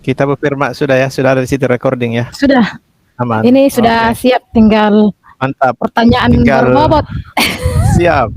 Kita berfirma sudah ya, sudah ada di situ recording ya. Sudah. Aman. Ini sudah siap, tinggal mantap. Pertanyaan berbobot. Siap.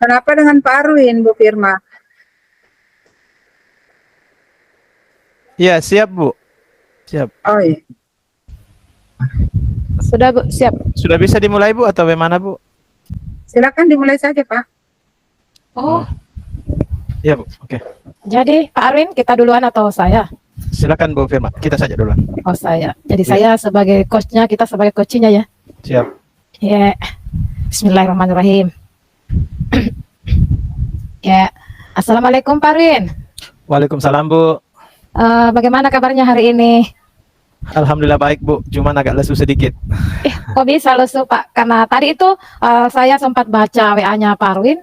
Kenapa dengan Pak Arwin, Bu Firma? Ya, siap, Bu. Siap. Oh iya. Sudah, Bu, siap. Sudah bisa dimulai, Bu, atau bagaimana, Bu? Silakan dimulai saja, Pak. Oh, Iya, Bu. Oke. jadi Pak Arwin kita duluan atau saya? Silakan, Bu Firma. Kita saja duluan. Oh, saya. Jadi saya sebagai coachnya, kita sebagai coachnya ya. Siap. Ya. Bismillahirrahmanirrahim. Ya. Assalamualaikum Pak Arwin. Waalaikumsalam, Bu. Bagaimana kabarnya hari ini? Alhamdulillah baik, Bu. Cuman agak lesu sedikit. Kok bisa lesu, Pak? Karena tadi itu saya sempat baca WA-nya Pak Arwin.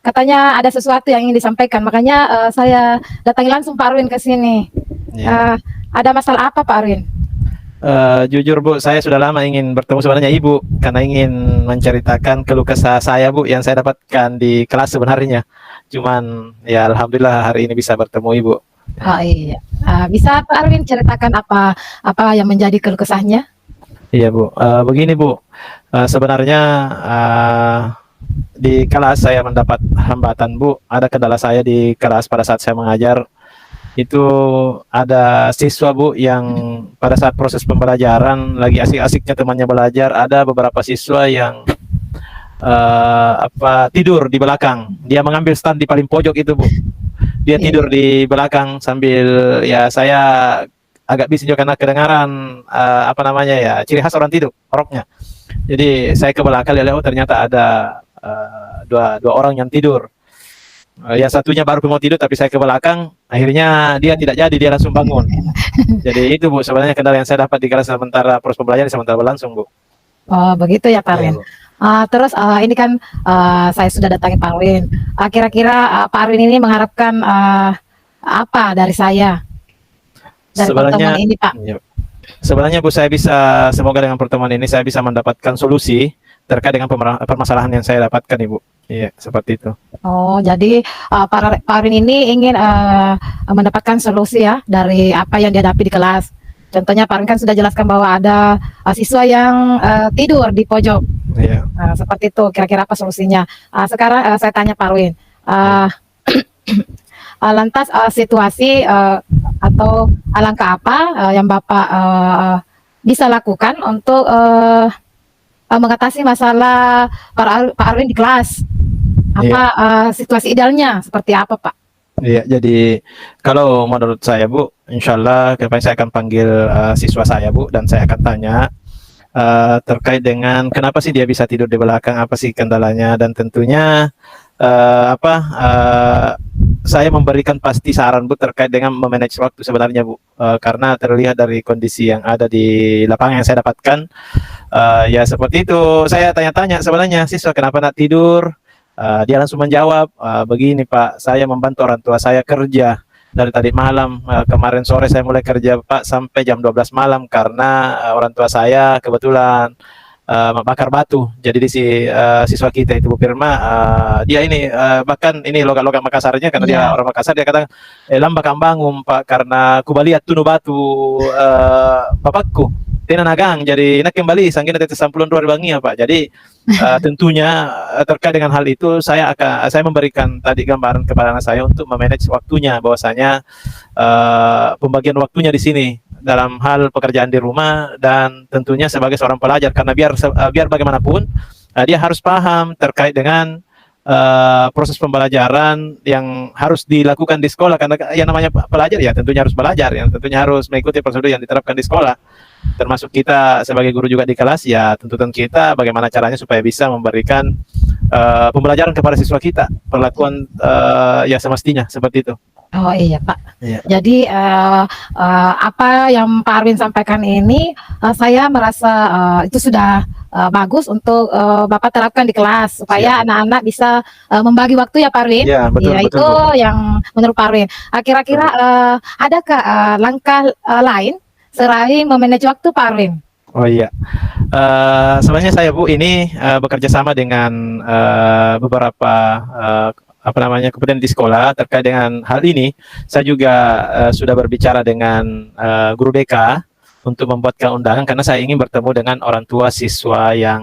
Katanya ada sesuatu yang ingin disampaikan. Makanya saya datangi langsung Pak Arwin ke sini. Ya. Ada masalah apa, Pak Arwin? Jujur, Bu, saya sudah lama ingin bertemu sebenarnya Ibu karena ingin menceritakan keluh kesah saya, Bu, yang saya dapatkan di kelas sebenarnya. Cuman ya alhamdulillah hari ini bisa bertemu Ibu. Oh iya. Bisa Pak Arwin ceritakan apa yang menjadi keluh kesahnya? Iya, Bu. Begini, Bu. Sebenarnya di kelas saya mendapat hambatan, Bu. Ada kendala saya di kelas pada saat saya mengajar. Itu ada siswa, Bu, yang pada saat proses pembelajaran lagi asik-asiknya temannya belajar, ada beberapa siswa yang tidur di belakang. Dia mengambil stand di paling pojok itu, Bu. Dia tidur di belakang sambil, ya saya agak bising juga karena kedengaran ciri khas orang tidur, oroknya. Jadi saya ke belakang lihat, ternyata ada dua orang yang tidur. Yang satunya baru mau tidur, tapi saya ke belakang, akhirnya dia tidak jadi, dia langsung bangun. Jadi itu, Bu, sebenarnya kendala yang saya dapat di kelas sementara proses pembelajaran sementara berlangsung, Bu. Oh begitu ya Pak Arwin. Terus ini kan saya sudah datangi Pak Arwin. Kira-kira Pak Arwin ini mengharapkan apa dari saya? Dari pertemuan ini, Pak? Ya. Sebenarnya, Bu, semoga dengan pertemuan ini saya bisa mendapatkan solusi terkait dengan permasalahan yang saya dapatkan, Ibu. Iya, seperti itu. Oh, jadi Pak Arwin ini ingin mendapatkan solusi ya dari apa yang dihadapi di kelas. Contohnya Pak Arwin kan sudah jelaskan bahwa ada siswa yang tidur di pojok. Iya. Seperti itu, kira-kira apa solusinya? Sekarang saya tanya Pak Arwin. Lantas situasi atau langkah apa yang Bapak bisa lakukan untuk mengatasi masalah Pak Arwin di kelas? Situasi idealnya seperti apa, Pak? Iya, jadi kalau menurut saya, Bu, insya Allah saya akan panggil siswa saya, Bu, dan saya akan tanya terkait dengan kenapa sih dia bisa tidur di belakang, apa sih kendalanya, dan tentunya saya memberikan pasti saran, Bu, terkait dengan memanage waktu sebenarnya, Bu, karena terlihat dari kondisi yang ada di lapangan yang saya dapatkan, ya seperti itu. Saya tanya-tanya sebenarnya siswa kenapa nak tidur. Dia langsung menjawab, begini Pak, saya membantu orang tua saya kerja dari tadi malam, kemarin sore saya mulai kerja, Pak, sampai jam 12 malam karena orang tua saya kebetulan bakar batu. Jadi di siswa kita itu, Bu Firma, dia ini bahkan ini logat-logat Makassarnya karena dia orang Makassar, dia kata lambak bangun Pak karena kubaliat tunu batu bapakku tenanagang, jadi nak kembali sanggina tetes sampulun dua bangia, Pak. Jadi tentunya terkait dengan hal itu saya memberikan tadi gambaran kepada anak saya untuk memanage waktunya, bahwasanya pembagian waktunya di sini dalam hal pekerjaan di rumah dan tentunya sebagai seorang pelajar, karena biar bagaimanapun dia harus paham terkait dengan proses pembelajaran yang harus dilakukan di sekolah, karena yang namanya pelajar ya tentunya harus belajar, yang tentunya harus mengikuti prosedur yang diterapkan di sekolah. Termasuk kita sebagai guru juga di kelas, ya tuntutan kita bagaimana caranya supaya bisa memberikan pembelajaran kepada siswa kita, perlakuan ya semestinya seperti itu. Oh iya Pak. Iya. Jadi apa yang Pak Arwin sampaikan ini saya merasa itu sudah bagus untuk Bapak terapkan di kelas supaya anak-anak bisa membagi waktu ya Pak Arwin. Iya, betul, Iya, betul, itu Bu. yang menurut Pak Arwin. Kira-kira adakah langkah lain selain memanage waktu Pak Arwin? Oh iya, sebenarnya saya Bu ini bekerja sama dengan beberapa apa namanya komponen di sekolah terkait dengan hal ini. Saya juga sudah berbicara dengan guru BK untuk membuatkan undangan karena saya ingin bertemu dengan orang tua siswa yang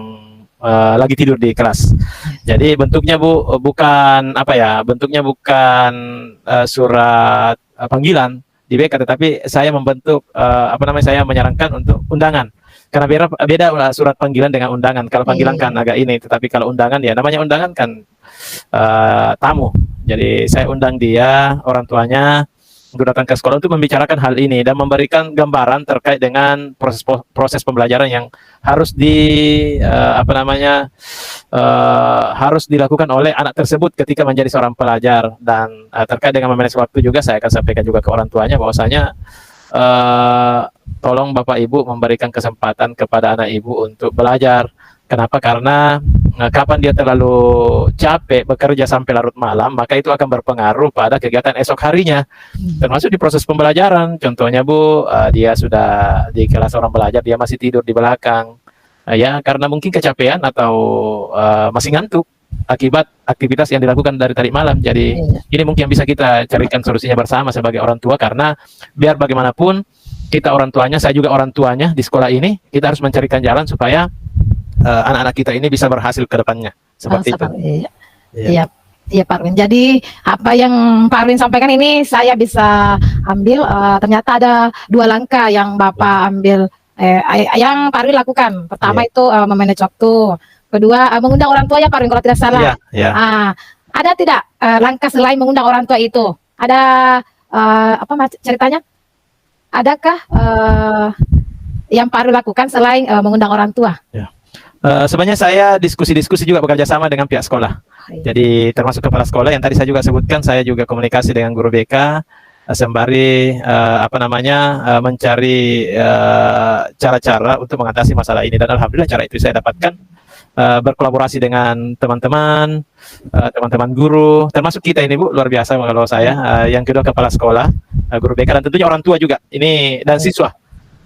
lagi tidur di kelas. Jadi bentuknya Bu bukan apa ya, bentuknya bukan surat panggilan di BK, tetapi saya membentuk apa namanya, saya menyarankan untuk undangan. Karena beda lah surat panggilan dengan undangan. Kalau panggilan kan agak ini, tetapi kalau undangan ya namanya undangan kan tamu. Jadi saya undang dia, orang tuanya untuk datang ke sekolah untuk membicarakan hal ini dan memberikan gambaran terkait dengan proses pembelajaran yang harus apa namanya harus dilakukan oleh anak tersebut ketika menjadi seorang pelajar. Dan terkait dengan memanage waktu juga saya akan sampaikan juga ke orang tuanya bahwasanya tolong Bapak Ibu memberikan kesempatan kepada anak Ibu untuk belajar. Kenapa? Karena kapan dia terlalu capek bekerja sampai larut malam, maka itu akan berpengaruh pada kegiatan esok harinya, termasuk di proses pembelajaran. Contohnya Bu, dia sudah di kelas orang belajar, dia masih tidur di belakang, ya karena mungkin kecapean atau masih ngantuk akibat aktivitas yang dilakukan dari tadi malam. Jadi ini mungkin bisa kita carikan solusinya bersama sebagai orang tua, karena biar bagaimanapun kita orang tuanya, saya juga orang tuanya di sekolah ini, kita harus mencarikan jalan supaya anak-anak kita ini bisa berhasil ke depannya. Seperti itu. Iya. Iya Pak Arwin. Jadi apa yang Pak Arwin sampaikan ini saya bisa ambil, ternyata ada 2 langkah yang Bapak ambil, yang Pak Arwin lakukan. Pertama itu memanage waktu. Kedua mengundang orang tua ya Pak Arwin kalau tidak salah. Iya. Ada tidak langkah selain mengundang orang tua itu? Ada apa ceritanya? Adakah yang Pak Arwin lakukan selain mengundang orang tua? Ya. Sebenarnya saya diskusi-diskusi juga bekerja sama dengan pihak sekolah. Jadi termasuk kepala sekolah yang tadi saya juga sebutkan, saya juga komunikasi dengan guru BK sembari apa namanya mencari cara-cara untuk mengatasi masalah ini, dan alhamdulillah cara itu saya dapatkan berkolaborasi dengan teman-teman guru, termasuk kita ini Bu, luar biasa kalau saya. Yang kedua kepala sekolah, guru BK, dan tentunya orang tua juga ini dan siswa.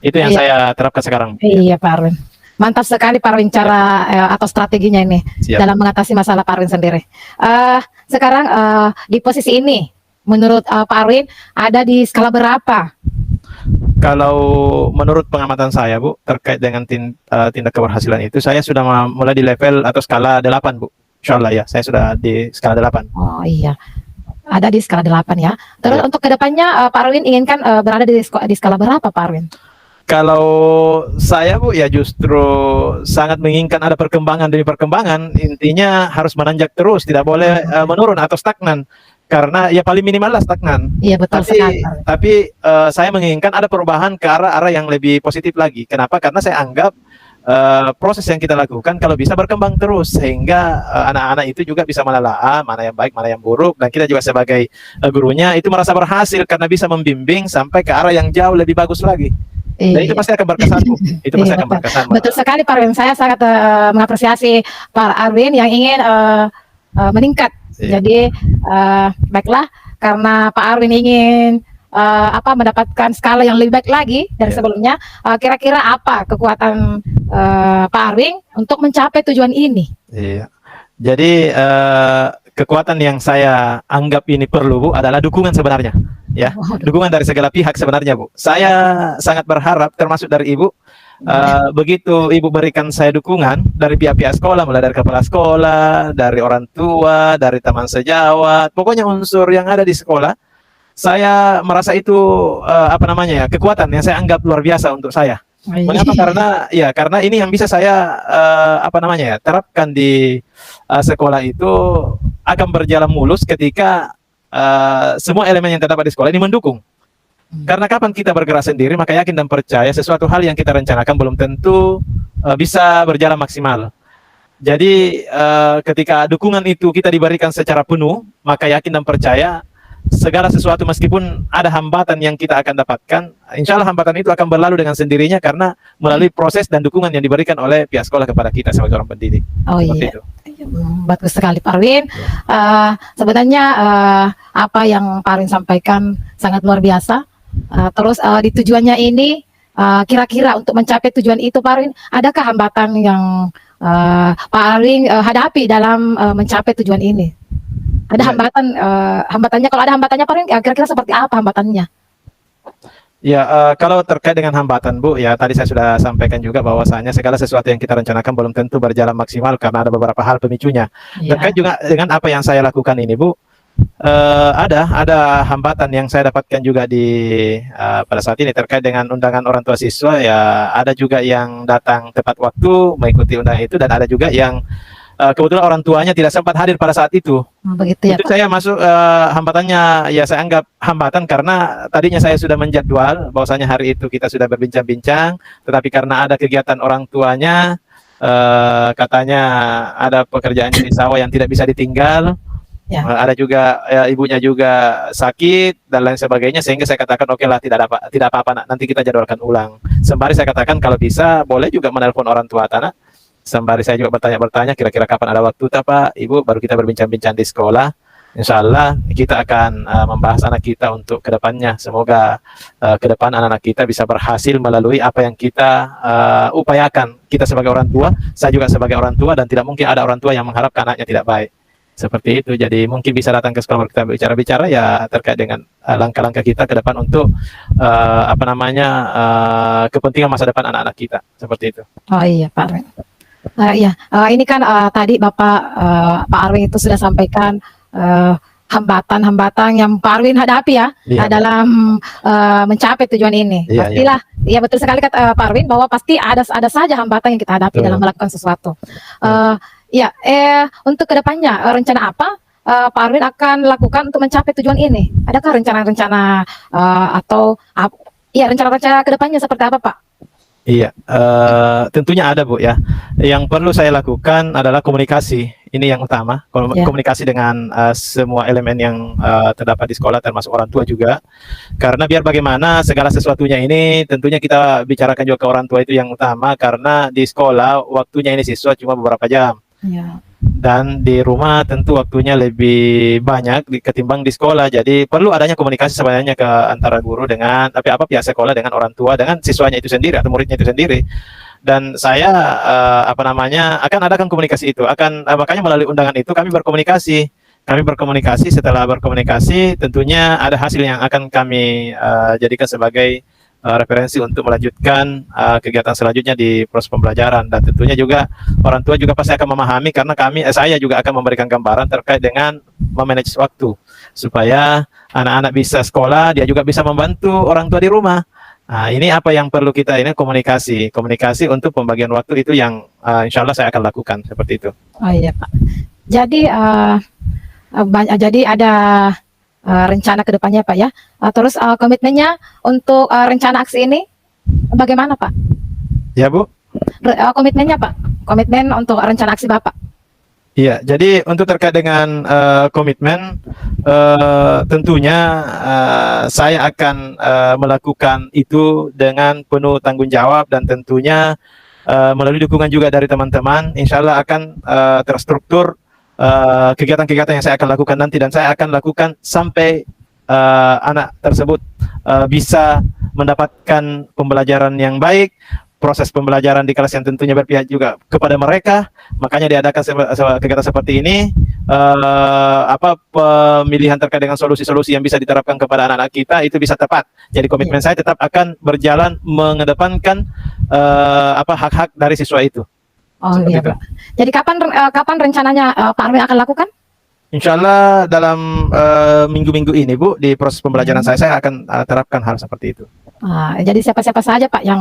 Itu yang saya terapkan sekarang. Iya Pak Arwin. Mantap sekali Pak Arwin cara atau strateginya ini. Siap. Dalam mengatasi masalah Pak Arwin sendiri. Sekarang di posisi ini menurut Pak Arwin ada di skala berapa? Kalau menurut pengamatan saya Bu terkait dengan tindak keberhasilan itu, saya sudah mulai di level atau skala 8 Bu. Insyaallah ya, saya sudah di skala 8. Oh iya. Ada di skala 8 ya. Terus untuk kedepannya Pak Arwin inginkan berada di skala berapa Pak Arwin? Kalau saya Bu ya justru sangat menginginkan ada perkembangan demi perkembangan. Intinya harus menanjak terus, tidak boleh menurun atau stagnan. Karena ya paling minimal lah stagnan. Iya betul sekali. Tapi saya menginginkan ada perubahan ke arah yang lebih positif lagi. Kenapa? Karena saya anggap proses yang kita lakukan kalau bisa berkembang terus, sehingga anak-anak itu juga bisa menelaah mana yang baik, mana yang buruk, dan kita juga sebagai gurunya itu merasa berhasil karena bisa membimbing sampai ke arah yang jauh lebih bagus lagi. Dan itu pasti akan berkesan Bu. Itu pasti akan berkesan. Betul sekali Pak Arwin. Saya sangat mengapresiasi Pak Arwin yang ingin meningkat. Jadi baiklah, karena Pak Arwin ingin mendapatkan skala yang lebih baik lagi dari sebelumnya. Kira-kira apa kekuatan Pak Arwin untuk mencapai tujuan ini? Iya. Jadi kekuatan yang saya anggap ini perlu Bu adalah dukungan sebenarnya. Ya, dukungan dari segala pihak sebenarnya Bu. Saya sangat berharap termasuk dari Ibu, begitu Ibu berikan saya dukungan dari pihak-pihak sekolah, mulai dari kepala sekolah, dari orang tua, dari teman sejawat, pokoknya unsur yang ada di sekolah, saya merasa itu kekuatan yang saya anggap luar biasa untuk saya. Mengapa? Karena ini yang bisa saya terapkan di sekolah itu akan berjalan mulus ketika semua elemen yang terdapat di sekolah ini mendukung. Karena kapan kita bergerak sendiri, maka yakin dan percaya sesuatu hal yang kita rencanakan belum tentu bisa berjalan maksimal. Jadi ketika dukungan itu kita diberikan secara penuh, maka yakin dan percaya segala sesuatu meskipun ada hambatan yang kita akan dapatkan, insya Allah hambatan itu akan berlalu dengan sendirinya karena melalui proses dan dukungan yang diberikan oleh pihak sekolah kepada kita sebagai orang pendidik. Oh Seperti iya. itu. Bagus sekali Pak Arwin. Sebenarnya apa yang Pak Arwin sampaikan sangat luar biasa. Terus di tujuannya ini kira-kira untuk mencapai tujuan itu Pak Arwin, adakah hambatan yang Pak Arwin hadapi dalam mencapai tujuan ini? Ada Ya. hambatannya, kalau ada hambatannya Pak Arwin, kira-kira seperti apa hambatannya? Ya, kalau terkait dengan hambatan, Bu, ya tadi saya sudah sampaikan juga bahwasanya segala sesuatu yang kita rencanakan belum tentu berjalan maksimal karena ada beberapa hal pemicunya. Ya. Terkait juga dengan apa yang saya lakukan ini, Bu, ada hambatan yang saya dapatkan juga pada saat ini terkait dengan undangan orang tua siswa. Ya, ada juga yang datang tepat waktu mengikuti undangan itu dan ada juga yang kebetulan orang tuanya tidak sempat hadir pada saat itu. Begitu ya Itu Pak. saya masuk hambatannya, ya saya anggap hambatan karena tadinya saya sudah menjadwal bahwasanya hari itu kita sudah berbincang-bincang, tetapi karena ada kegiatan orang tuanya, katanya ada pekerjaan di sawah yang tidak bisa ditinggal, Ya. ada juga ibunya juga sakit dan lain sebagainya, sehingga saya katakan oke lah, tidak apa-apa nak, nanti kita jadwalkan ulang. Sembari saya katakan kalau bisa boleh juga menelpon orang tua Tanah. Sembari saya juga bertanya-bertanya kira-kira kapan ada waktu Pak Ibu, baru kita berbincang-bincang di sekolah. Insya Allah kita akan membahas anak kita untuk kedepannya. Semoga ke depan anak-anak kita bisa berhasil melalui apa yang kita upayakan. Kita sebagai orang tua, saya juga sebagai orang tua, dan tidak mungkin ada orang tua yang mengharapkan anaknya tidak baik. Seperti itu. Jadi mungkin bisa datang ke sekolah kita bicara-bicara ya terkait dengan langkah-langkah kita ke depan untuk kepentingan masa depan anak-anak kita. Seperti itu. Oh iya Pak Arwin. Iya, ini kan tadi Bapak Pak Arwin itu sudah sampaikan hambatan-hambatan yang Pak Arwin hadapi ya, Iya. dalam mencapai tujuan ini. Iya, Pastilah, iya betul sekali kata Pak Arwin bahwa pasti ada saja hambatan yang kita hadapi Betul. dalam melakukan sesuatu. Ya, untuk kedepannya rencana apa Pak Arwin akan lakukan untuk mencapai tujuan ini? Adakah rencana-rencana rencana-rencana kedepannya seperti apa Pak? Iya, tentunya ada Bu ya. Yang perlu saya lakukan adalah komunikasi. Ini yang utama, Ya. komunikasi dengan semua elemen yang terdapat di sekolah, termasuk orang tua juga. Karena biar bagaimana segala sesuatunya ini tentunya kita bicarakan juga ke orang tua, itu yang utama. Karena di sekolah waktunya ini siswa cuma beberapa jam. Ya. Dan di rumah tentu waktunya lebih banyak ketimbang di sekolah. Jadi perlu adanya komunikasi sebenarnya ke antara guru dengan pihak sekolah dengan orang tua, dengan siswanya itu sendiri atau muridnya itu sendiri. Dan saya akan adakan komunikasi itu. Makanya melalui undangan itu kami berkomunikasi. Setelah berkomunikasi tentunya ada hasil yang akan kami jadikan sebagai referensi untuk melanjutkan kegiatan selanjutnya di proses pembelajaran. Dan tentunya juga orang tua juga pasti akan memahami karena saya juga akan memberikan gambaran terkait dengan memanage waktu supaya anak-anak bisa sekolah, dia juga bisa membantu orang tua di rumah. Nah, ini apa yang perlu kita ini komunikasi untuk pembagian waktu itu yang insya Allah saya akan lakukan seperti itu. Oh iya Pak. Jadi jadi ada rencana ke depannya Pak ya. Terus komitmennya untuk rencana aksi ini bagaimana Pak? Ya Bu. Komitmennya Pak. Komitmen untuk rencana aksi Bapak. Iya, jadi untuk terkait dengan komitmen, tentunya saya akan melakukan itu dengan penuh tanggung jawab dan tentunya melalui dukungan juga dari teman-teman. Insya Allah akan terstruktur kegiatan-kegiatan yang saya akan lakukan nanti, dan saya akan lakukan sampai anak tersebut bisa mendapatkan pembelajaran yang baik, proses pembelajaran di kelas yang tentunya berpihak juga kepada mereka. Makanya diadakan kegiatan seperti ini, pemilihan terkait dengan solusi-solusi yang bisa diterapkan kepada anak-anak kita itu bisa tepat. Jadi komitmen saya tetap akan berjalan mengedepankan hak-hak dari siswa itu. Oh Seperti iya itu. Pak. Jadi kapan rencananya Pak Arwin akan lakukan? Insya Allah dalam minggu-minggu ini Bu, di proses pembelajaran saya akan terapkan hal seperti itu. Jadi siapa-siapa saja Pak yang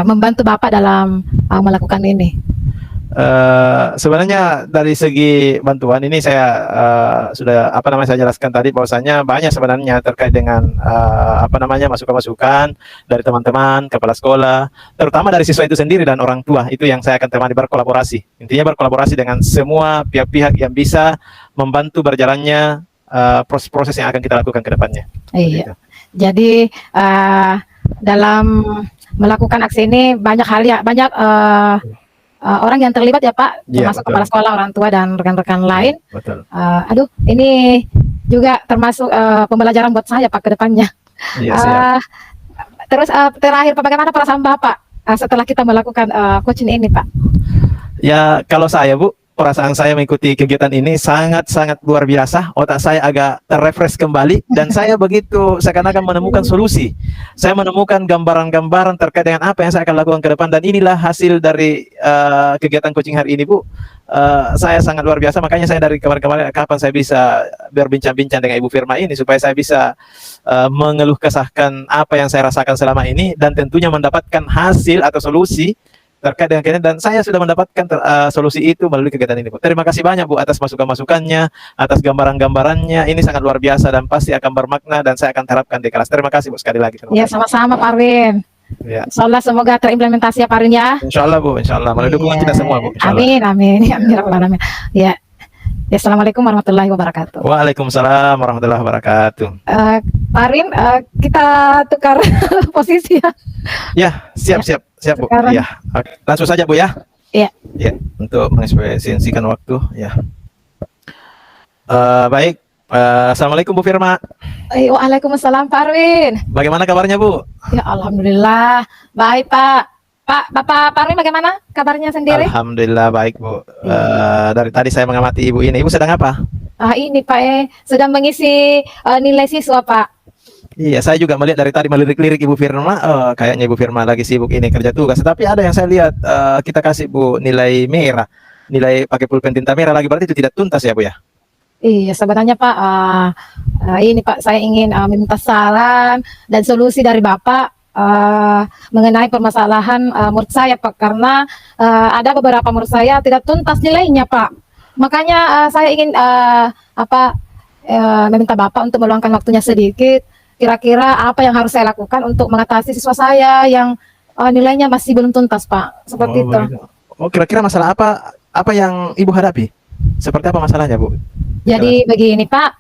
membantu Bapak dalam melakukan ini? Sebenarnya dari segi bantuan ini saya sudah saya jelaskan tadi bahwasanya banyak sebenarnya terkait dengan masukan-masukan dari teman-teman, kepala sekolah, terutama dari siswa itu sendiri dan orang tua. Itu yang saya akan temani berkolaborasi. Intinya berkolaborasi dengan semua pihak-pihak yang bisa membantu berjalannya proses-proses yang akan kita lakukan ke depannya. Iya. Jadi dalam melakukan aksi ini banyak hal ya, banyak orang yang terlibat ya Pak, Iya, termasuk betul. kepala sekolah, orang tua dan rekan-rekan lain. Betul. Aduh, ini juga termasuk pembelajaran buat saya Pak ke depannya. Iya, siap. Terus terakhir Pak, bagaimana perasaan Bapak setelah kita melakukan coaching ini Pak? Ya, kalau saya Bu, perasaan saya mengikuti kegiatan ini sangat-sangat luar biasa. Otak saya agak terrefresh kembali dan saya begitu seakan-akan menemukan solusi. Saya menemukan gambaran-gambaran terkait dengan apa yang saya akan lakukan ke depan dan inilah hasil dari kegiatan coaching hari ini Bu. Saya sangat luar biasa, makanya saya dari kemarin-kemarin kapan saya bisa berbincang-bincang dengan Ibu Firma ini supaya saya bisa mengeluh kesahkan apa yang saya rasakan selama ini dan tentunya mendapatkan hasil atau solusi terkait dengan kegiatan, dan saya sudah mendapatkan solusi itu melalui kegiatan ini Bu. Terima kasih banyak Bu atas masukan-masukannya, atas gambaran-gambarannya. Ini sangat luar biasa dan pasti akan bermakna dan saya akan terapkan di kelas. Terima kasih Bu sekali lagi. Terima Ya kasih. sama-sama Pak Arwin. Ya. Insyaallah semoga terimplementasi ya Pak Arwin ya. Insyaallah Bu, insyaallah melalui dukungan Iya. kita semua Bu. Insyaallah. Amin, amin. Ya, amin, ya rabbal alamin. Ya. Ya, Assalamualaikum warahmatullahi wabarakatuh. Waalaikumsalam warahmatullahi wabarakatuh. Pak Arwin, kita tukar posisi ya. Ya, siap Bu. Sekarang. Ya, oke. Langsung saja Bu ya. Iya. Ya, untuk mengefisiensikan waktu ya. Baik. Assalamualaikum Bu Firma. Waalaikumsalam Pak Arwin. Bagaimana kabarnya Bu? Ya alhamdulillah. Baik Pak. Bapak Arwin bagaimana kabarnya sendiri? Alhamdulillah baik Bu. Dari tadi saya mengamati Ibu ini. Ibu sedang apa? Ini Pak sedang mengisi nilai siswa Pak. Iya, saya juga melihat dari tadi melirik-lirik Ibu Firma. Kayaknya Ibu Firma lagi sibuk ini kerja tugas. Tapi ada yang saya lihat kita kasih Bu nilai merah, nilai pakai pulpen tinta merah lagi. Berarti itu tidak tuntas ya Bu ya? Iya sebenarnya Pak. Ini Pak saya ingin meminta saran dan solusi dari Bapak mengenai permasalahan murid saya Pak, karena ada beberapa murid saya tidak tuntas nilainya Pak. Makanya saya ingin meminta Bapak untuk meluangkan waktunya sedikit. Kira-kira apa yang harus saya lakukan untuk mengatasi siswa saya yang nilainya masih belum tuntas Pak, seperti itu. Begitu. Kira-kira masalah apa yang Ibu hadapi? Seperti apa masalahnya Bu? Jadi begini Pak,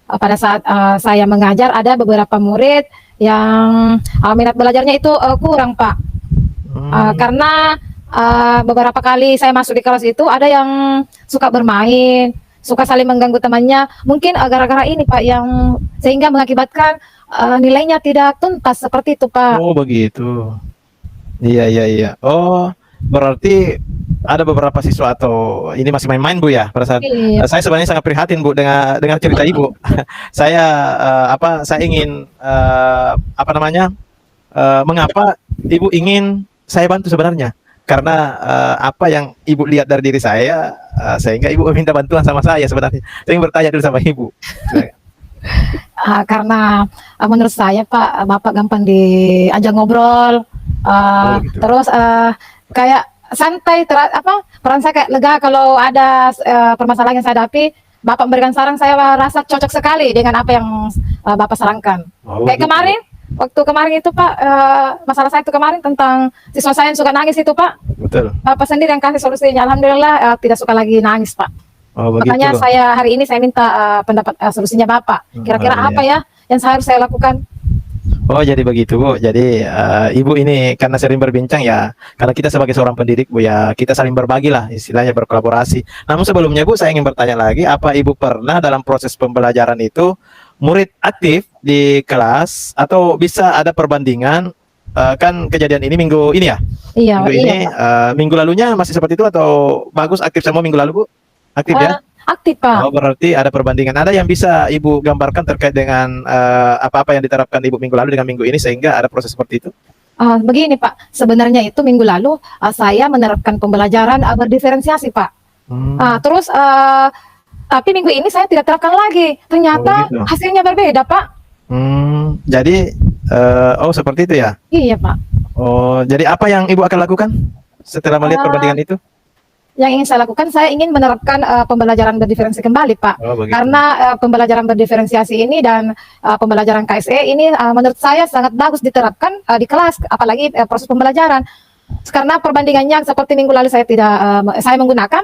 pada saat saya mengajar ada beberapa murid yang minat belajarnya itu kurang Pak. Karena beberapa kali saya masuk di kelas itu ada yang suka bermain, suka saling mengganggu temannya. Mungkin gara-gara ini Pak yang sehingga mengakibatkan nilainya tidak tuntas seperti itu Pak. Oh begitu. Iya. Oh berarti ada beberapa siswa atau ini masih main-main Bu ya pada saat Iya. saya sebenarnya sangat prihatin Bu dengan cerita Ibu. Saya saya ingin mengapa Ibu ingin saya bantu sebenarnya? Karena apa yang Ibu lihat dari diri saya sehingga Ibu meminta bantuan sama saya sebenarnya. Saya ingin bertanya dulu sama Ibu. Karena menurut saya Pak, Bapak gampang diajak ngobrol, gitu. terus kayak santai, peran saya kayak lega kalau ada permasalahan yang saya hadapi. Bapak memberikan saran, saya rasa cocok sekali dengan apa yang Bapak sarankan. Oh, Kayak gitu. waktu kemarin itu Pak, masalah saya itu kemarin tentang siswa saya yang suka nangis itu Pak. Betul. Bapak sendiri yang kasih solusinya. Alhamdulillah tidak suka lagi nangis Pak. Oh begitu. Makanya hari ini saya minta pendapat solusinya Bapak. Kira-kira Oh, iya. apa ya yang harus saya lakukan? Oh jadi begitu Bu. Jadi Ibu ini karena sering berbincang ya, karena kita sebagai seorang pendidik Bu ya, kita saling berbagi lah, istilahnya berkolaborasi. Namun sebelumnya Bu, saya ingin bertanya lagi, apa Ibu pernah dalam proses pembelajaran itu murid aktif di kelas atau bisa ada perbandingan? Kan kejadian ini minggu ini ya? Iya, Minggu iya, ini minggu lalunya masih seperti itu atau bagus aktif semua minggu lalu Bu? Aktif ya? Aktif Pak. Oh berarti ada perbandingan. Ada yang bisa Ibu gambarkan terkait dengan apa-apa yang diterapkan Ibu minggu lalu dengan minggu ini sehingga ada proses seperti itu? Begini Pak, sebenarnya itu minggu lalu saya menerapkan pembelajaran berdiferensiasi Pak. Terus tapi minggu ini saya tidak terapkan lagi. Ternyata Oh, gitu. hasilnya berbeda Pak. Jadi seperti itu ya? Iya Pak. Oh jadi apa yang Ibu akan lakukan setelah melihat perbandingan itu? Yang ingin saya lakukan, saya ingin menerapkan pembelajaran berdiferensi kembali, Pak. Oh, begitu. Karena pembelajaran berdiferensiasi ini dan pembelajaran KSE ini menurut saya sangat bagus diterapkan di kelas, apalagi proses pembelajaran. Karena perbandingannya seperti minggu lalu saya saya menggunakan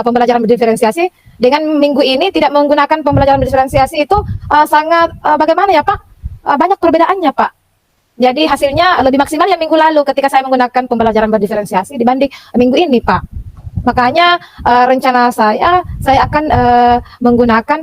pembelajaran berdiferensiasi, dengan minggu ini tidak menggunakan pembelajaran berdiferensiasi itu sangat bagaimana ya, Pak? Banyak perbedaannya, Pak. Jadi hasilnya lebih maksimal yang minggu lalu ketika saya menggunakan pembelajaran berdiferensiasi dibanding minggu ini, Pak. Makanya rencana saya akan menggunakan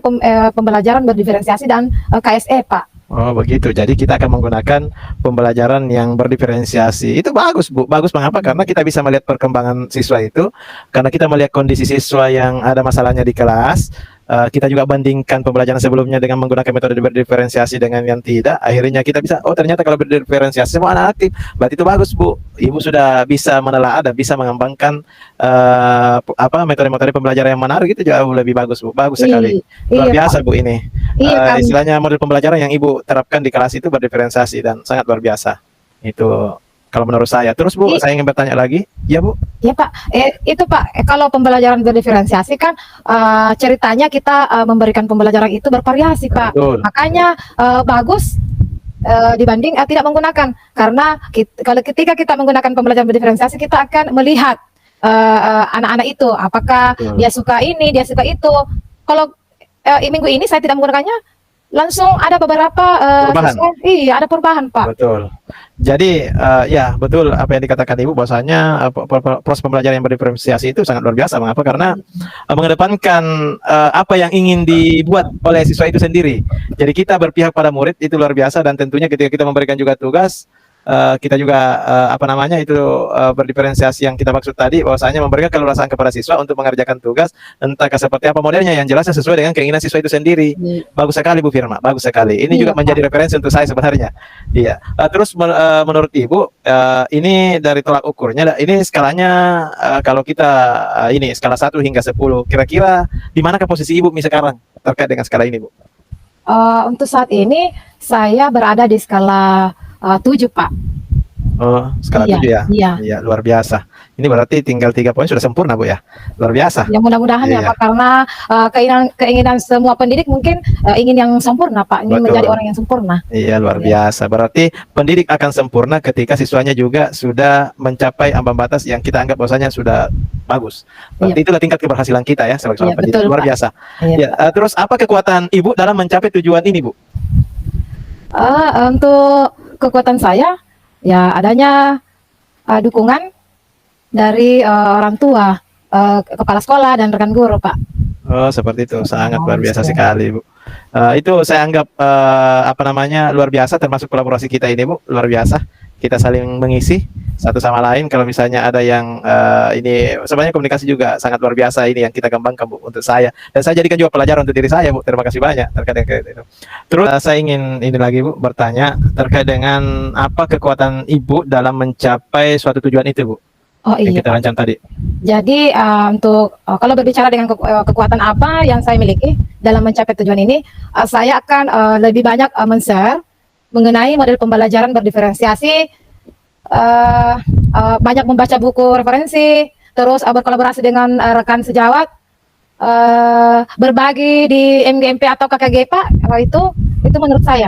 pembelajaran berdiferensiasi dan KSE, Pak. Oh begitu, jadi kita akan menggunakan pembelajaran yang berdiferensiasi. Itu bagus Bu, bagus mengapa? Karena kita bisa melihat perkembangan siswa itu, karena kita melihat kondisi siswa yang ada masalahnya di kelas. Kita juga bandingkan pembelajaran sebelumnya dengan menggunakan metode berdiferensiasi dengan yang tidak. Akhirnya kita bisa, oh ternyata kalau berdiferensiasi semua anak aktif. Berarti itu bagus Bu. Ibu sudah bisa menelaah dan bisa mengembangkan metode-metode pembelajaran yang menarik, itu jauh lebih bagus Bu. Bagus sekali. Luar biasa Bu ini. Iya, Istilahnya model pembelajaran yang Ibu terapkan di kelas itu berdiferensiasi dan sangat luar biasa. Itu kalau menurut saya. Terus Bu, saya ingin bertanya lagi. Ya Bu. Ya Pak, itu Pak, kalau pembelajaran berdiferensiasi kan ceritanya kita memberikan pembelajaran itu bervariasi Pak. Betul. Makanya bagus dibanding tidak menggunakan, karena kalau ketika kita menggunakan pembelajaran berdiferensiasi kita akan melihat anak-anak itu apakah dia suka ini, dia suka itu. Kalau minggu ini saya tidak menggunakannya, langsung ada beberapa perubahan. Iya, ada perubahan Pak. Betul. Jadi ya betul apa yang dikatakan Ibu, bahwasanya proses pembelajaran yang berdiferensiasi itu sangat luar biasa. Mengapa? Karena mengedepankan apa yang ingin dibuat oleh siswa itu sendiri. Jadi kita berpihak pada murid itu luar biasa, dan tentunya ketika kita memberikan juga tugas, kita juga berdiferensiasi yang kita maksud tadi, bahwasanya memberikan keleluasaan kepada siswa untuk mengerjakan tugas, entah seperti apa modelnya, yang jelasnya sesuai dengan keinginan siswa itu sendiri. Bagus sekali Bu Firma, bagus sekali. Ini juga menjadi referensi untuk saya sebenarnya. Iya. Terus menurut Ibu, ini dari tolak ukurnya, ini skalanya kalau kita ini skala 1 hingga 10, kira-kira di manakah posisi Ibu sekarang terkait dengan skala ini Bu? Untuk saat ini saya berada di skala 7 Pak. Oh, skala 7 ya? Iya. Luar biasa. Ini berarti tinggal 3 poin sudah sempurna Bu ya? Luar biasa. Ya mudah-mudahan ya Pak, karena keinginan semua pendidik mungkin ingin yang sempurna Pak, ingin menjadi orang yang sempurna. Iya, luar biasa. Berarti pendidik akan sempurna ketika siswanya juga sudah mencapai ambang batas yang kita anggap bahwasanya sudah bagus. Berarti itulah tingkat keberhasilan kita ya sebagai seorang pendidik. Betul, luar Pak. biasa. Iya, Terus apa kekuatan Ibu dalam mencapai tujuan ini Bu? Untuk kekuatan saya ya adanya dukungan dari orang tua, kepala sekolah dan rekan guru Pak. Oh, seperti itu. Sangat luar biasa sekali Bu. Itu saya anggap luar biasa, termasuk kolaborasi kita ini Bu, luar biasa. Kita saling mengisi satu sama lain. Kalau misalnya ada yang ini sebenarnya komunikasi juga sangat luar biasa, ini yang kita kembangkan Bu untuk saya, dan saya jadikan juga pelajaran untuk diri saya Bu. Terima kasih banyak terkait dengan itu. Terus saya ingin ini lagi Bu, bertanya terkait dengan apa kekuatan Ibu dalam mencapai suatu tujuan itu Bu, yang kita rancang tadi. Jadi untuk kalau berbicara dengan kekuatan apa yang saya miliki dalam mencapai tujuan ini, saya akan lebih banyak men-share mengenai model pembelajaran berdiferensiasi, banyak membaca buku referensi, terus berkolaborasi dengan rekan sejawat, berbagi di MGMP atau KKG Pak, itu menurut saya.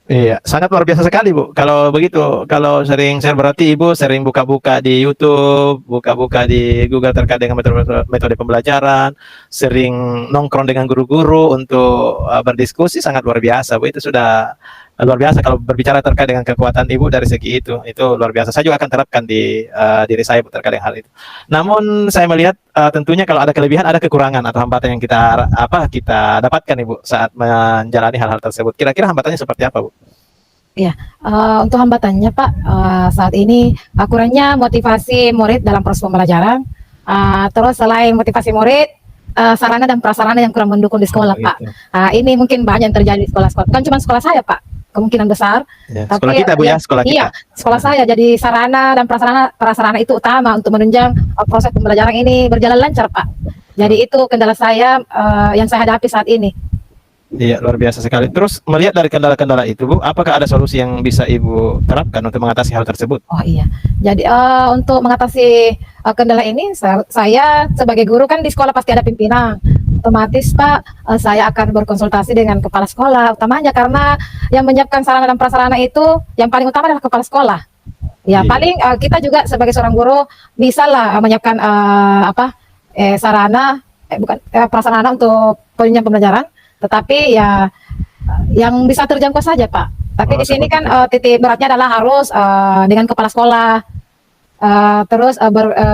Iya, sangat luar biasa sekali Bu. Kalau begitu, kalau sering share berarti Ibu sering buka-buka di YouTube, buka-buka di Google terkait dengan metode pembelajaran, sering nongkrong dengan guru-guru untuk berdiskusi, sangat luar biasa Bu. Itu sudah luar biasa kalau berbicara terkait dengan kekuatan Ibu dari segi itu luar biasa. Saya juga akan terapkan di diri saya Bu terkait dengan hal itu. Namun saya melihat tentunya kalau ada kelebihan ada kekurangan atau hambatan yang kita dapatkan Ibu saat menjalani hal-hal tersebut. Kira-kira hambatannya seperti apa Bu? Ya, untuk hambatannya Pak, saat ini kurangnya motivasi murid dalam proses pembelajaran. Terus selain motivasi murid, sarana dan prasarana yang kurang mendukung di sekolah Pak. Ini mungkin banyak yang terjadi di sekolah-sekolah. Bukan cuma sekolah saya Pak, kemungkinan besar. Ya, tapi, sekolah kita Bu ya, sekolah kita. Iya, sekolah saya. Jadi sarana dan prasarana itu utama untuk menunjang proses pembelajaran ini berjalan lancar Pak. Jadi itu kendala saya yang saya hadapi saat ini. Iya, luar biasa sekali. Terus melihat dari kendala-kendala itu, Bu, apakah ada solusi yang bisa Ibu terapkan untuk mengatasi hal tersebut? Oh iya, jadi untuk mengatasi kendala ini, saya sebagai guru kan di sekolah pasti ada pimpinan. Otomatis Pak, saya akan berkonsultasi dengan kepala sekolah, utamanya karena yang menyiapkan sarana dan prasarana itu yang paling utama adalah kepala sekolah. Ya Iya. paling kita juga sebagai seorang guru bisa lah menyiapkan sarana, bukan prasarana untuk penunjang pembelajaran, tetapi ya yang bisa terjangkau saja Pak. Tapi Oh, di sini seperti kan titik beratnya adalah harus dengan kepala sekolah. Terus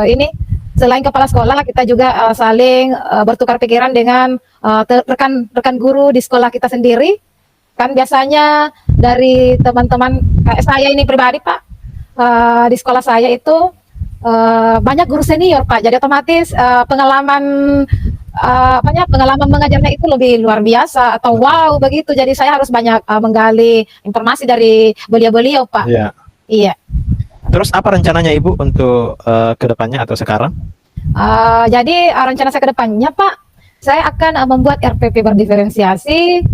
ini selain kepala sekolah kita juga saling bertukar pikiran dengan rekan-rekan guru di sekolah kita sendiri. Kan biasanya dari teman-teman kayak saya ini pribadi Pak, di sekolah saya itu banyak guru senior Pak. Jadi otomatis pengalaman pengalaman mengajarnya itu lebih luar biasa atau wow begitu. Jadi saya harus banyak menggali informasi dari beliau-beliau Pak. Iya. Iya. Terus apa rencananya Ibu untuk ke depannya atau sekarang? Jadi rencana saya ke depannya Pak, saya akan membuat RPP berdiferensiasi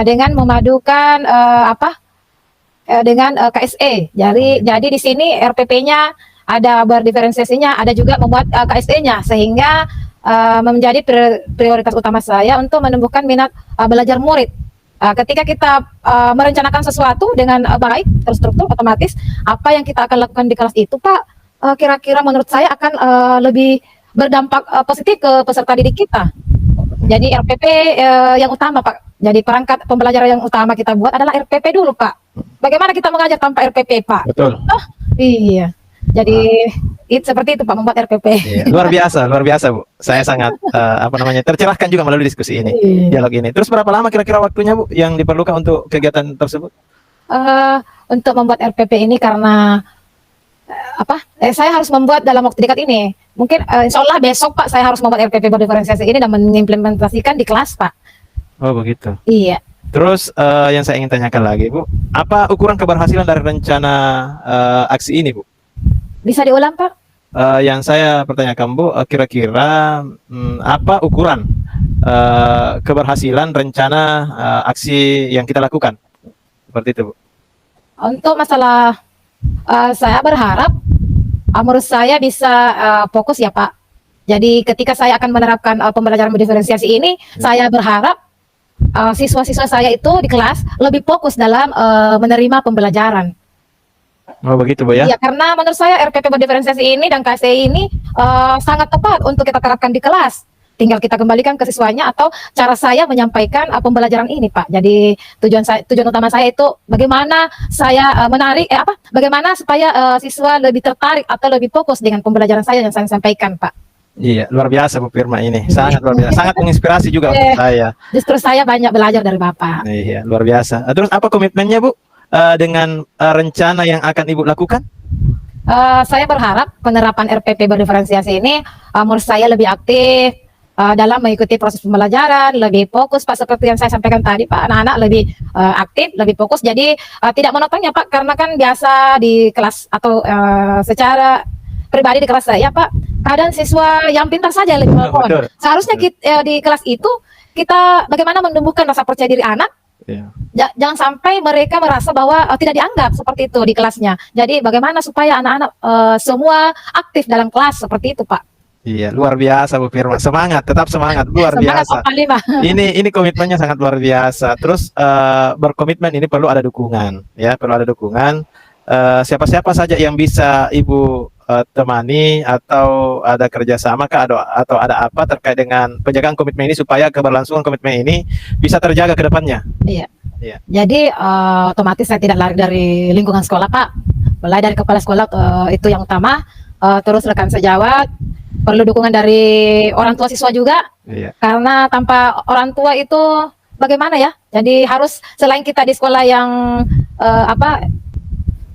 dengan memadukan dengan KSE. Jadi di sini RPP-nya ada berdiferensiasinya, ada juga membuat KSE-nya sehingga menjadi prioritas utama saya untuk menumbuhkan minat belajar murid. Ketika kita merencanakan sesuatu dengan baik, terstruktur, otomatis apa yang kita akan lakukan di kelas itu Pak, kira-kira menurut saya akan lebih berdampak positif ke peserta didik kita. Jadi RPP yang utama Pak. Jadi perangkat pembelajaran yang utama kita buat adalah RPP dulu Pak. Bagaimana kita mengajar tanpa RPP Pak? Betul. Iya. Jadi seperti itu Pak, membuat RPP. Iya, luar biasa Bu. Saya sangat tercerahkan juga melalui diskusi ini, Iya. dialog ini. Terus berapa lama kira-kira waktunya Bu yang diperlukan untuk kegiatan tersebut? Untuk membuat RPP ini karena saya harus membuat dalam waktu dekat ini. Mungkin insya Allah besok Pak saya harus membuat RPP berdiferensiasi ini dan mengimplementasikan di kelas Pak. Oh begitu. Iya. Terus yang saya ingin tanyakan lagi Bu, apa ukuran keberhasilan dari rencana aksi ini Bu? Bisa diulang Pak? Yang saya pertanyakan Bu, kira-kira apa ukuran keberhasilan rencana aksi yang kita lakukan? Seperti itu Bu. Untuk masalah saya berharap menurut saya bisa fokus ya Pak. Jadi ketika saya akan menerapkan pembelajaran berdiferensiasi ini, saya berharap siswa-siswa saya itu di kelas lebih fokus dalam menerima pembelajaran. Oh begitu Bu ya? Iya, karena menurut saya RPP berdiferensiasi ini dan KSE ini sangat tepat untuk kita terapkan di kelas. Tinggal kita kembalikan ke siswanya atau cara saya menyampaikan pembelajaran ini Pak. Jadi tujuan utama saya itu bagaimana saya bagaimana supaya siswa lebih tertarik atau lebih fokus dengan pembelajaran saya yang saya sampaikan Pak. Iya, luar biasa Bu Firma ini. Sangat luar biasa, sangat menginspirasi juga untuk saya. Justru saya banyak belajar dari Bapak. Iya, luar biasa. Terus apa komitmennya Bu dengan rencana yang akan Ibu lakukan? Saya berharap penerapan RPP berdiferensiasi ini menurut saya lebih aktif dalam mengikuti proses pembelajaran, lebih fokus Pak seperti yang saya sampaikan tadi Pak, anak-anak lebih aktif, lebih fokus. Jadi tidak monotonnya Pak, karena kan biasa di kelas atau secara pribadi di kelas saya Pak, kadang siswa yang pintar saja yang lebih monoton. Betul. Seharusnya kita, di kelas itu kita bagaimana menumbuhkan rasa percaya diri anak. Iya. Jangan sampai mereka merasa bahwa tidak dianggap seperti itu di kelasnya. Jadi bagaimana supaya anak-anak semua aktif dalam kelas seperti itu Pak. Iya, luar biasa Bu Firma. Semangat, tetap semangat, luar Semangat biasa. Pak Lima. Ini komitmennya sangat luar biasa. Terus berkomitmen ini perlu ada dukungan, ya, perlu ada dukungan. Siapa-siapa saja yang bisa Ibu temani atau ada kerjasama kah atau ada apa terkait dengan penjagaan komitmen ini supaya keberlangsungan komitmen ini bisa terjaga ke depannya. Iya. Iya. Jadi otomatis saya tidak lari dari lingkungan sekolah Pak. Mulai dari kepala sekolah itu yang utama. Terus rekan sejawat. Perlu dukungan dari orang tua siswa juga. Iya. Karena tanpa orang tua itu bagaimana ya? Jadi harus selain kita di sekolah yang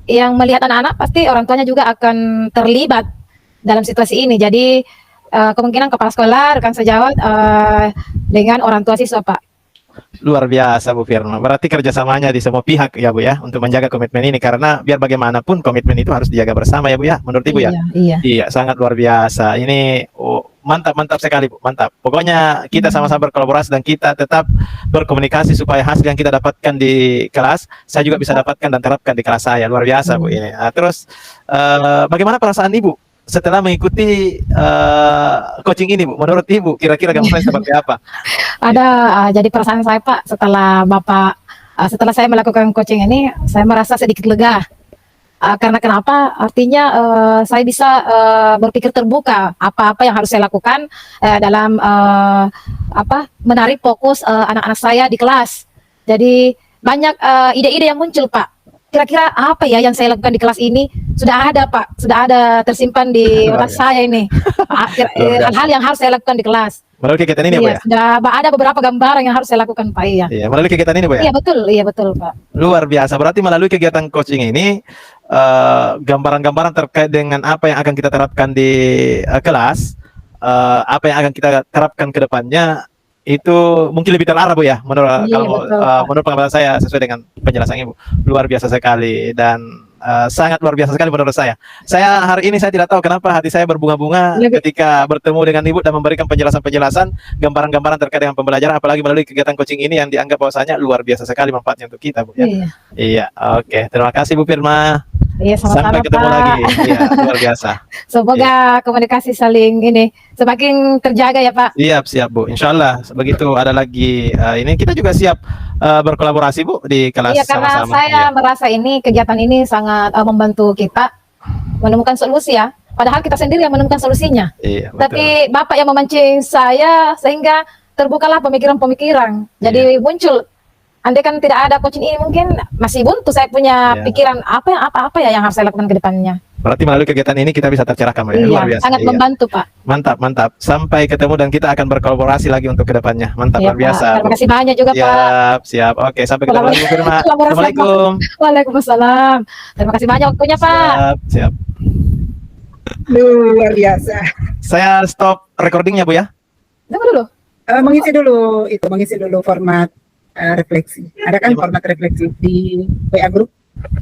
yang melihat anak-anak, pasti orang tuanya juga akan terlibat dalam situasi ini. Jadi kemungkinan kepala sekolah, rekan sejawat dengan orang tua siswa Pak. Luar biasa Bu Firma. Berarti kerjasamanya di semua pihak ya Bu ya untuk menjaga komitmen ini, karena biar bagaimanapun komitmen itu harus dijaga bersama ya Bu ya, menurut Ibu ya. Iya. Iya, sangat luar biasa. Ini Mantap, mantap sekali Bu, mantap. Pokoknya kita sama-sama berkolaborasi dan kita tetap berkomunikasi supaya hasil yang kita dapatkan di kelas, saya juga bisa dapatkan dan terapkan di kelas saya. Luar biasa Bu ini. Terus bagaimana perasaan Ibu setelah mengikuti coaching ini Bu? Menurut Ibu kira-kira gambarannya seperti apa? Ada jadi perasaan saya Pak setelah Bapak setelah saya melakukan coaching ini, saya merasa sedikit lega. Karena kenapa? Artinya saya bisa berpikir terbuka apa-apa yang harus saya lakukan dalam menarik fokus anak-anak saya di kelas. Jadi banyak ide-ide yang muncul Pak. Kira-kira apa ya yang saya lakukan di kelas ini? Sudah ada Pak, sudah ada tersimpan di otak saya ini. Hal-hal yang harus saya lakukan di kelas. Melalui kegiatan ini Bu ya? Sudah ada beberapa gambaran yang harus saya lakukan Pak. Iya, melalui kegiatan ini Bu ya? Iya betul Pak. Luar biasa. Berarti melalui kegiatan coaching ini gambaran-gambaran terkait dengan apa yang akan kita terapkan di kelas, apa yang akan kita terapkan ke depannya itu mungkin lebih terarah Bu ya, menurut menurut pengamatan saya sesuai dengan penjelasan Ibu. Luar biasa sekali dan sangat luar biasa sekali menurut saya. Saya hari ini saya tidak tahu kenapa hati saya berbunga-bunga ketika bertemu dengan Ibu dan memberikan penjelasan-penjelasan, gambaran-gambaran terkait dengan pembelajaran, apalagi melalui kegiatan coaching ini yang dianggap bahwasanya luar biasa sekali manfaatnya untuk kita Bu ya. Iya, oke. Terima kasih Bu Firma. Iya, Sampai ketemu lagi. Iya, luar biasa. Semoga komunikasi saling ini semakin terjaga ya Pak. Siap Bu. Insya Allah begitu ada lagi ini kita juga siap berkolaborasi Bu di kelas Iya, karena sama-sama. saya merasa ini kegiatan ini sangat membantu kita menemukan solusi ya. Padahal kita sendiri yang menemukan solusinya. Iya, betul. Tapi Bapak yang memancing saya sehingga terbukalah pemikiran-pemikiran. Jadi muncul. Andai kan tidak ada coaching ini mungkin masih buntu saya punya pikiran apa ya yang harus saya lakukan ke depannya. Berarti melalui kegiatan ini kita bisa tercerahkan ya. Luar biasa. Sangat membantu Pak. Mantap. Sampai ketemu dan kita akan berkolaborasi lagi untuk ke depannya. Mantap, luar biasa. Terima kasih banyak juga Pak. Siap. Oke, sampai ketemu lagi Bu Firma. Assalamualaikum. Waalaikumsalam. Terima kasih banyak waktunya Pak. Siap. Luar biasa. Saya stop recordingnya Bu ya. Tunggu dulu. Mengisi dulu format refleksi. Ada kan format refleksi di WA group?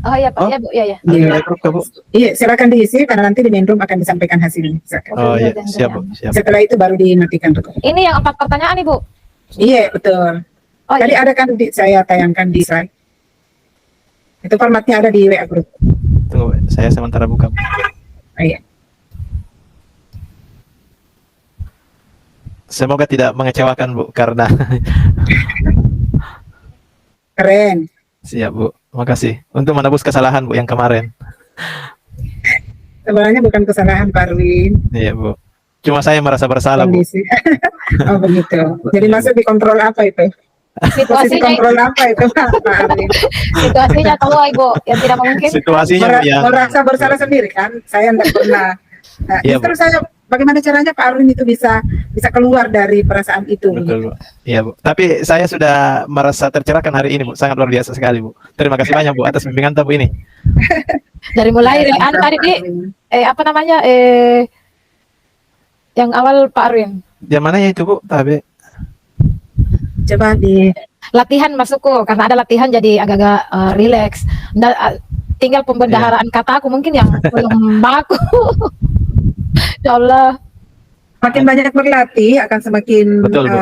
Oh iya Pak, Bu, ya. Iya, Iya, silakan diisi karena nanti di main room akan disampaikan hasilnya. Silakan. Oh iya, siap Bu, siap. Setelah itu baru dimatikan rekor. Ini yang 4 pertanyaan nih Bu. Iya, betul. Tadi ada kan saya tayangkan di slide. Itu formatnya ada di WA group. Tunggu, saya sementara buka. Iya. Semoga tidak mengecewakan Bu karena Keren. siap Bu. Makasih untuk menebus kesalahan Bu yang kemarin. Sebenarnya bukan kesalahan Pak Arwin. Iya Bu. Cuma saya merasa bersalah Bu. Kondisi. Oh begitu. Jadi masuk di kontrol apa itu? Posisi Situasinya kontrol apa itu Pak Arwin? situasinya tahu Ibu yang tidak memungkinkan. Situasinya Bu ya. Merasa bersalah sendiri kan? Saya tidak pernah. Nah, Iya, justru saya bagaimana caranya Pak Arwin itu bisa keluar dari perasaan itu? Betul Bu. Iya Bu. Tapi saya sudah merasa tercerahkan hari ini Bu. Sangat luar biasa sekali Bu. Terima kasih banyak Bu atas bimbingan Bu ini. Dari mulai tadi di yang awal Pak Arwin. Yang mana ya itu Bu? Tapi Coba di Latihan masukku karena ada latihan jadi agak-agak relax. Tinggal pembendaharaan kata aku mungkin yang belum baku. Ya Allah. makin banyak berlatih akan semakin Betul, Bu.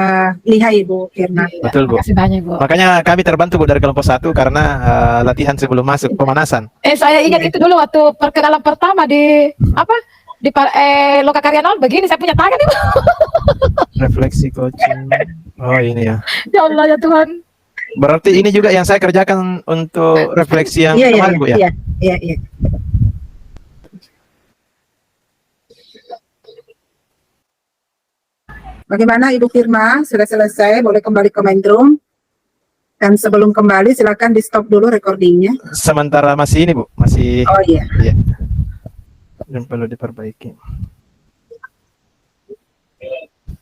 lihai Bu Firma. Betul Bu. Terima kasih banyak Bu. Makanya kami terbantu Bu dari kelompok 1 karena latihan sebelum masuk pemanasan. Saya ingat itu dulu waktu perkenalan pertama di Lokakarya 0 begini saya punya tangan itu. Refleksi coaching. Oh ini ya. Ya Allah ya Tuhan. Berarti ini juga yang saya kerjakan untuk refleksi yang kemarin Bu ya. Iya. Bagaimana Ibu Firma? Sudah selesai, boleh kembali ke main room. Dan sebelum kembali silakan di stop dulu recordingnya. Sementara masih ini Bu, masih Oh iya. dan perlu diperbaiki.